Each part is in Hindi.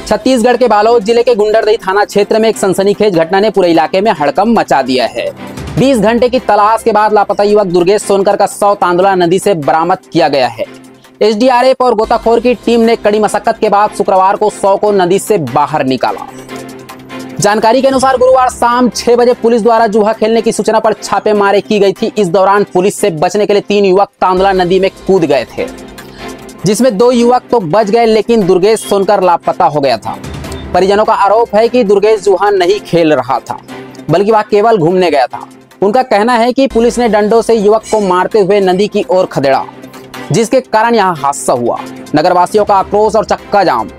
छत्तीसगढ़ के बालोद जिले के गुंडरदेही थाना क्षेत्र में एक सनसनीखेज घटना ने पूरे इलाके में हड़कंप मचा दिया है। 20 घंटे की तलाश के बाद लापता युवक दुर्गेश सोनकर का शव तांदुला नदी से बरामद किया गया है। एसडीआरएफ और गोताखोर की टीम ने कड़ी मशक्कत के बाद शुक्रवार को शव को नदी से बाहर निकाला। जानकारी के अनुसार गुरुवार शाम 6 बजे पुलिस द्वारा जुआ खेलने की सूचना पर छापेमारी की गई थी। इस दौरान पुलिस से बचने के लिए 3 युवक तांदुला नदी में कूद गए थे, जिसमें 2 युवक तो बच गए, लेकिन दुर्गेश सोनकर लापता हो गया था। परिजनों का आरोप है कि दुर्गेश जुआ नहीं खेल रहा था, बल्कि वह केवल घूमने गया था। उनका कहना है कि पुलिस ने डंडों से युवक को मारते हुए नदी की ओर खदेड़ा, जिसके कारण यहां हादसा हुआ। नगरवासियों का आक्रोश और चक्का जाम।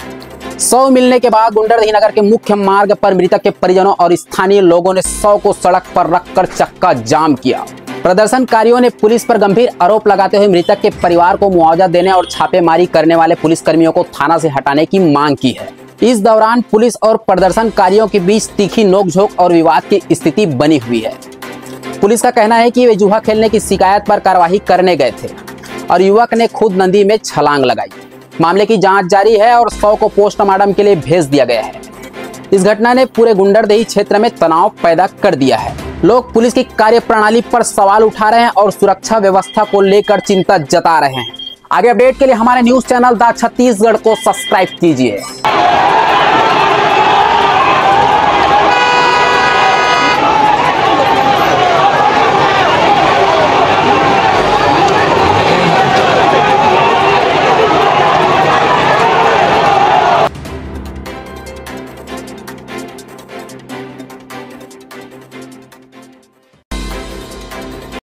शव मिलने के बाद गुंडरदेही नगर के मुख्य मार्ग पर मृतक के परिजनों और स्थानीय लोगों ने शव को सड़क पर रखकर चक्का जाम किया। प्रदर्शनकारियों ने पुलिस पर गंभीर आरोप लगाते हुए मृतक के परिवार को मुआवजा देने और छापेमारी करने वाले पुलिसकर्मियों को थाना से हटाने की मांग की है। इस दौरान पुलिस और प्रदर्शनकारियों के बीच तीखी नोकझोंक और विवाद की स्थिति बनी हुई है। पुलिस का कहना है कि वे जुआ खेलने की शिकायत पर कार्रवाई करने गए थे और युवक ने खुद नदी में छलांग लगाई। मामले की जांच जारी है और शव को पोस्टमार्टम के लिए भेज दिया गया है। इस घटना ने पूरे गुंडरदेही क्षेत्र में तनाव पैदा कर दिया है। लोग पुलिस की कार्यप्रणाली पर सवाल उठा रहे हैं और सुरक्षा व्यवस्था को लेकर चिंता जता रहे हैं। आगे अपडेट के लिए हमारे न्यूज चैनल द छत्तीसगढ़ को सब्सक्राइब कीजिए।